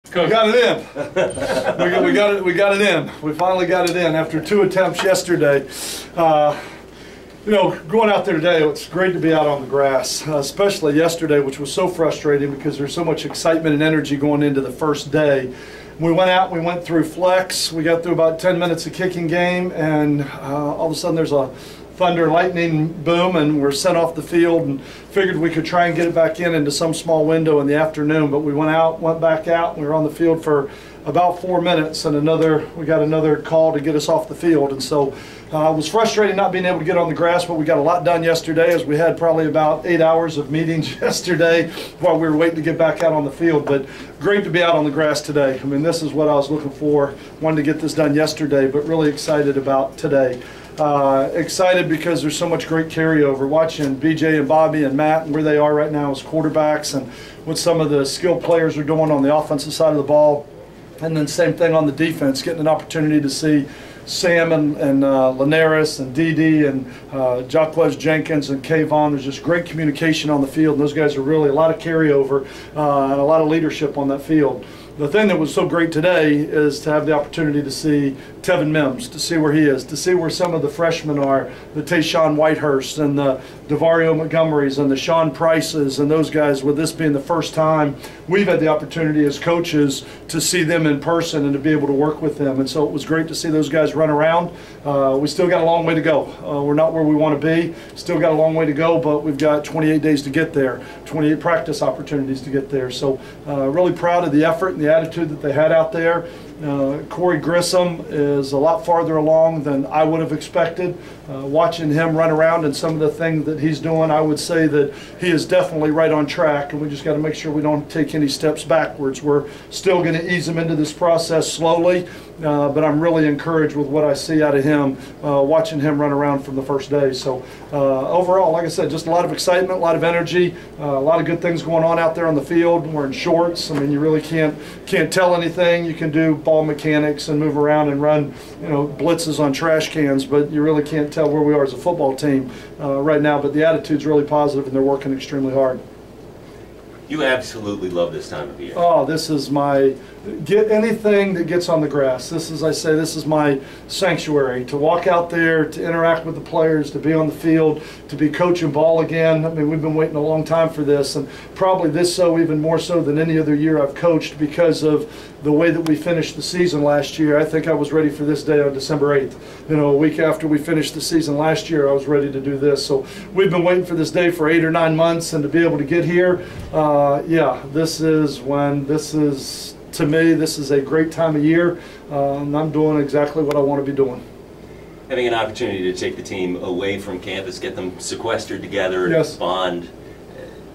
We got it in. we got it in. We finally got it in after 2 attempts yesterday. You know, going out there today, it's great to be out on the grass, especially yesterday, which was so frustrating because there's so much excitement and energy going into the first day. We went out, we went through flex, we got through about 10 minutes of kicking game, and all of a sudden there's a thunder, lightning boom, and we're sent off the field, and figured we could try and get it back into some small window in the afternoon. But we went out, went back out, and we were on the field for about 4 minutes, and we got another call to get us off the field. And so it was frustrating not being able to get on the grass, but we got a lot done yesterday, as we had probably about 8 hours of meetings yesterday while we were waiting to get back out on the field. But great to be out on the grass today. I mean, this is what I was looking for. Wanted to get this done yesterday, but really excited about today. Excited because there's so much great carryover. Watching BJ and Bobby and Matt and where they are right now as quarterbacks, and what some of the skilled players are doing on the offensive side of the ball. And then same thing on the defense, getting an opportunity to see Sam and Linares and Dee and Jaquez Jenkins and Kayvon. There's just great communication on the field, and those guys are really a lot of carryover and a lot of leadership on that field. The thing that was so great today is to have the opportunity to see Tevin Mims, to see where he is, to see where some of the freshmen are, the Tayshawn Whitehurst and the DeVario Montgomerys and the Sean Prices and those guys, with this being the first time we've had the opportunity as coaches to see them in person and to be able to work with them. And so it was great to see those guys run around. We still got a long way to go. We're not where we want to be. Still got a long way to go, but we've got 28 days to get there, 28 practice opportunities to get there. So really proud of the effort and the attitude that they had out there. Corey Grissom is a lot farther along than I would have expected. Watching him run around and some of the things that he's doing, I would say that he is definitely right on track, and we just got to make sure we don't take any steps backwards. We're still going to ease him into this process slowly, but I'm really encouraged with what I see out of him, watching him run around from the first day. So overall, like I said, just a lot of excitement, a lot of energy, a lot of good things going on out there on the field. We're in shorts. I mean, you really can't tell anything. You can do ball mechanics and move around and run, you know, blitzes on trash cans, but you really can't tell where we are as a football team right now. But the attitude's really positive, and they're working extremely hard. You absolutely love this time of year. Oh, this is my, get anything that gets on the grass. This is, I say, this is my sanctuary. To walk out there, to interact with the players, to be on the field, to be coaching ball again. I mean, we've been waiting a long time for this, and probably this so even more so than any other year I've coached, because of the way that we finished the season last year. I think I was ready for this day on December 8th. You know, a week after we finished the season last year, I was ready to do this. So we've been waiting for this day for 8 or 9 months, and to be able to get here, yeah, this is, to me, this is a great time of year, and I'm doing exactly what I want to be doing. Having an opportunity to take the team away from campus, get them sequestered together, yes. Bond.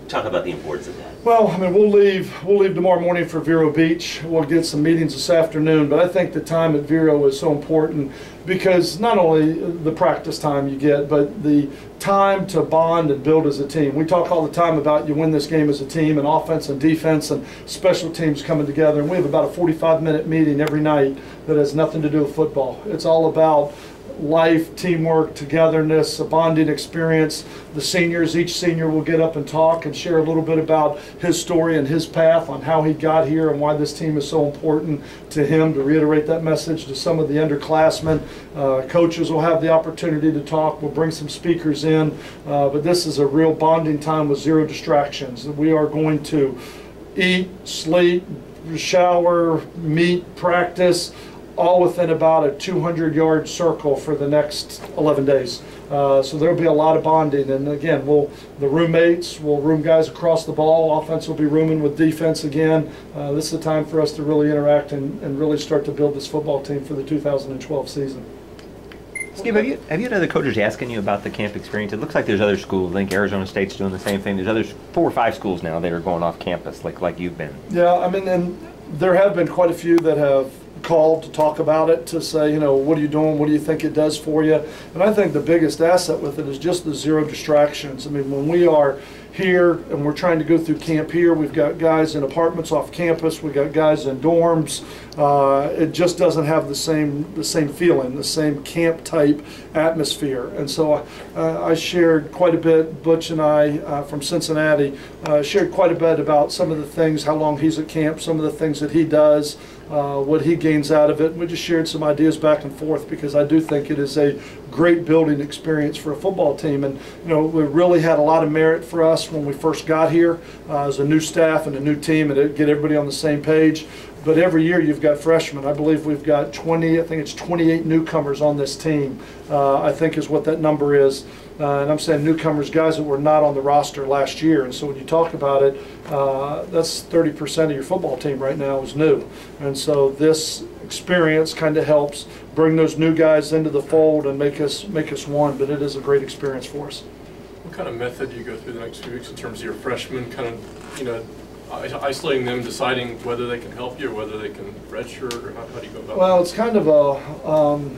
Talk about the importance of that. Well, I mean, we'll leave tomorrow morning for Vero Beach. We'll get some meetings this afternoon, but I think the time at Vero is so important, because not only the practice time you get, but the time to bond and build as a team. We talk all the time about you win this game as a team, and offense and defense and special teams coming together, and we have about a 45-minute meeting every night that has nothing to do with football. It's all about life, teamwork, togetherness, a bonding experience. The seniors, each senior will get up and talk and share a little bit about his story and his path on how he got here and why this team is so important to him, to reiterate that message to some of the underclassmen. Coaches will have the opportunity to talk. We'll bring some speakers in, but this is a real bonding time with zero distractions. We are going to eat, sleep, shower, meet, practice, all within about a 200-yard circle for the next 11 days. So there'll be a lot of bonding, and again, the roommates will room guys across the ball. Offense will be rooming with defense again. This is the time for us to really interact and really start to build this football team for the 2012 season. Skip, have you had other coaches asking you about the camp experience? It looks like there's other schools. I think Arizona State's doing the same thing. There's other 4 or 5 schools now that are going off campus, like you've been. Yeah, I mean, and there have been quite a few that have called to talk about it, to say, you know, what are you doing? What do you think it does for you? And I think the biggest asset with it is just the zero distractions. I mean, when we are here, and we're trying to go through camp here. We've got guys in apartments off campus. We've got guys in dorms. It just doesn't have the same feeling, the same camp type atmosphere. And so I shared quite a bit. Butch and I from Cincinnati shared quite a bit about some of the things, how long he's at camp, some of the things that he does, what he gains out of it. We just shared some ideas back and forth, because I do think it is a great building experience for a football team. And you know, we really had a lot of merit for us when we first got here as a new staff and a new team, and to get everybody on the same page. But every year you've got freshmen. I believe we've got 28 newcomers on this team, I think is what that number is. And I'm saying newcomers, guys that were not on the roster last year. And so when you talk about it, that's 30% of your football team right now is new. And so this experience kind of helps bring those new guys into the fold and make us one. But it is a great experience for us. What kind of method do you go through the next few weeks in terms of your freshmen, kind of, you know, isolating them, deciding whether they can help you or whether they can redshirt, or how do you go about Well, it's kind of a,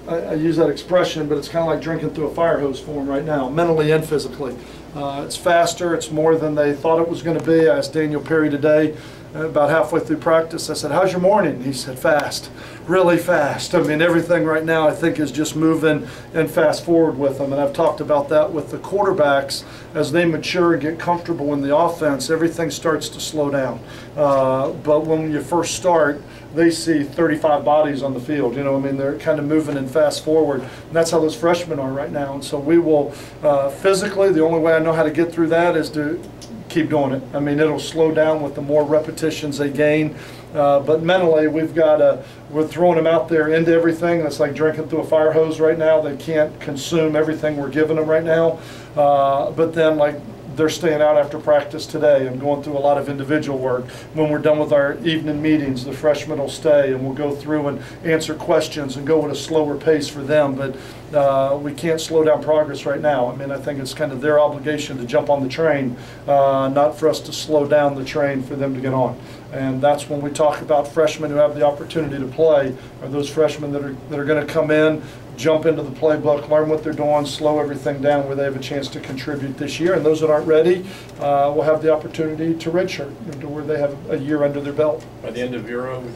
I use that expression, but it's kind of like drinking through a fire hose for them right now, mentally and physically. It's faster, it's more than they thought it was going to be. I asked Daniel Perry today, about halfway through practice, I said, "How's your morning?" He said, "Fast, really fast." I mean, everything right now I think is just moving and fast forward with them. And I've talked about that with the quarterbacks. As they mature and get comfortable in the offense, everything starts to slow down. But when you first start, they see 35 bodies on the field. You know, I mean, they're kind of moving and fast forward. And that's how those freshmen are right now. And so we will, physically, the only way I know how to get through that is to keep doing it. I mean, it'll slow down with the more repetitions they gain. But mentally, we're throwing them out there into everything. That's like drinking through a fire hose right now. They can't consume everything we're giving them right now. But then, like, they're staying out after practice today and going through a lot of individual work. When we're done with our evening meetings, the freshmen will stay and we'll go through and answer questions and go at a slower pace for them. But we can't slow down progress right now. I mean, I think it's kind of their obligation to jump on the train, not for us to slow down the train for them to get on. And that's when we talk about freshmen who have the opportunity to play, are those freshmen that are going to come in, jump into the playbook, learn what they're doing, slow everything down where they have a chance to contribute this year. And those that aren't ready will have the opportunity to redshirt, to where they have a year under their belt. By the end of Euro, would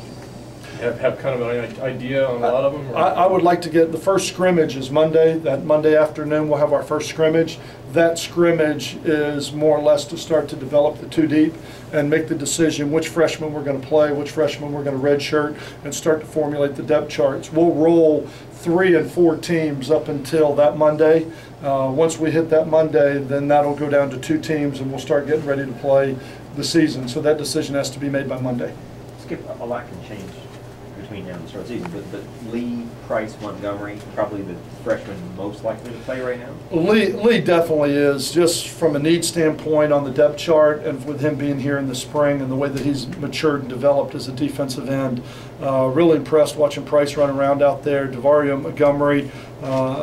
you have kind of an idea on a lot of them? Or? I would like to get, the first scrimmage is Monday. That Monday afternoon we'll have our first scrimmage. That scrimmage is more or less to start to develop the two deep and make the decision which freshmen we're going to play, which freshmen we're going to redshirt, and start to formulate the depth charts. We'll roll 3 and 4 teams up until that Monday. Once we hit that Monday, then that'll go down to 2 teams and we'll start getting ready to play the season. So that decision has to be made by Monday. Skip, a lot can change between now and the start of the season, but Lee, Price, Montgomery, probably the freshman most likely to play right now? Lee definitely is, just from a need standpoint on the depth chart, and with him being here in the spring and the way that he's matured and developed as a defensive end. Really impressed watching Price run around out there. DeVario Montgomery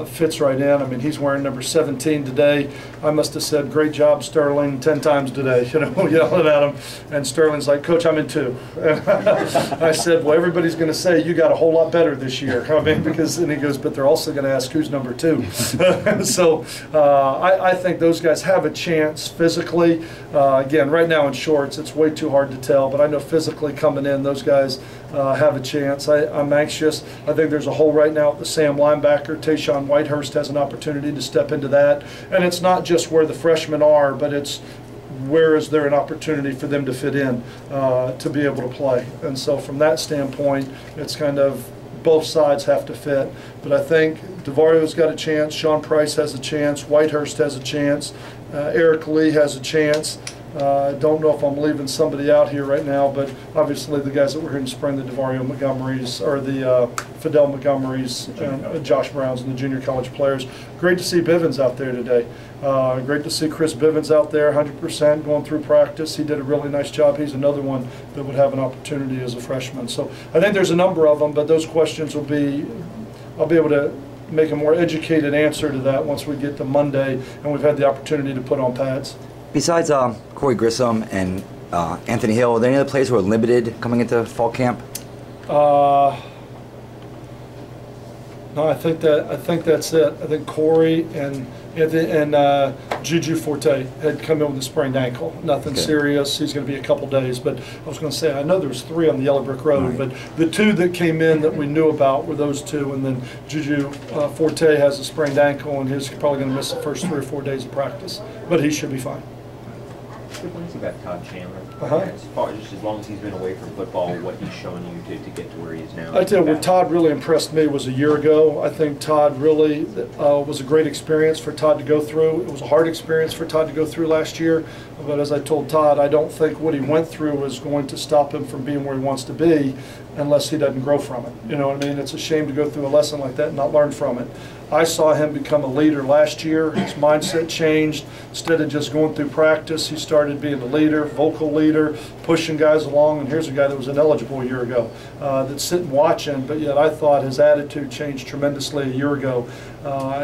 fits right in. I mean, he's wearing number 17 today. I must have said, "Great job, Sterling," 10 times today, you know, yelling at him. And Sterling's like, "Coach, I'm in 2." I said, "Well, everybody's going to say you got a whole lot better this year." I mean, because, and he goes, "But they're also going to ask who's number 2." So I think those guys have a chance physically. Again, right now in shorts, it's way too hard to tell, but I know physically coming in, those guys have a chance. I'm anxious. I think there's a hole right now at the Sam linebacker. Tayshawn Whitehurst has an opportunity to step into that. And it's not just where the freshmen are, but it's where is there an opportunity for them to fit in to be able to play. And so from that standpoint, it's kind of both sides have to fit. But I think DeVario's got a chance. Sean Price has a chance. Whitehurst has a chance. Eric Lee has a chance. I don't know if I'm leaving somebody out here right now, but obviously the guys that were here in spring, the DeVario Montgomerys, or the Fidel Montgomerys, Josh Browns, and the junior college players. Great to see Bivens out there today. Great to see Chris Bivens out there 100% going through practice. He did a really nice job. He's another one that would have an opportunity as a freshman. So I think there's a number of them, but those questions will be, I'll be able to make a more educated answer to that once we get to Monday and we've had the opportunity to put on pads. Besides Corey Grissom and Anthony Hill, are there any other players who are limited coming into fall camp? No, I think that's it. I think Corey and And Juju Forte had come in with a sprained ankle. Nothing serious. He's going to be a couple days. But I was going to say, I know there was 3 on the Yellow Brick Road, but the 2 that came in that we knew about were those 2. And then Juju Forte has a sprained ankle, and he's probably going to miss the first 3 or 4 days of practice. But he should be fine. What do you think about Todd Chandler? As long as he's been away from football, what he's shown you to get to where he is now? I tell you, where Todd really impressed me was a year ago. I think Todd really was a great experience for Todd to go through. It was a hard experience for Todd to go through last year. But as I told Todd, I don't think what he went through is going to stop him from being where he wants to be unless he doesn't grow from it. You know what I mean? It's a shame to go through a lesson like that and not learn from it. I saw him become a leader last year. His mindset changed. Instead of just going through practice, he started being a leader, vocal leader, pushing guys along. And here's a guy that was ineligible a year ago that's sitting watching, but yet I thought his attitude changed tremendously a year ago.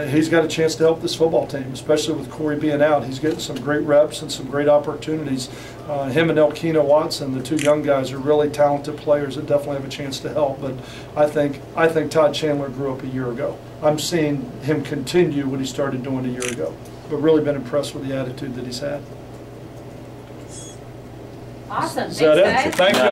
He's got a chance to help this football team, especially with Corey being out. He's getting some great reps and some great opportunities. Him and Elkina Watson, the 2 young guys, are really talented players that definitely have a chance to help. But I think Todd Chandler grew up a year ago. I'm seeing him continue what he started doing a year ago, but really been impressed with the attitude that he's had. Awesome. Is that Thanks, it? guys. Thank you.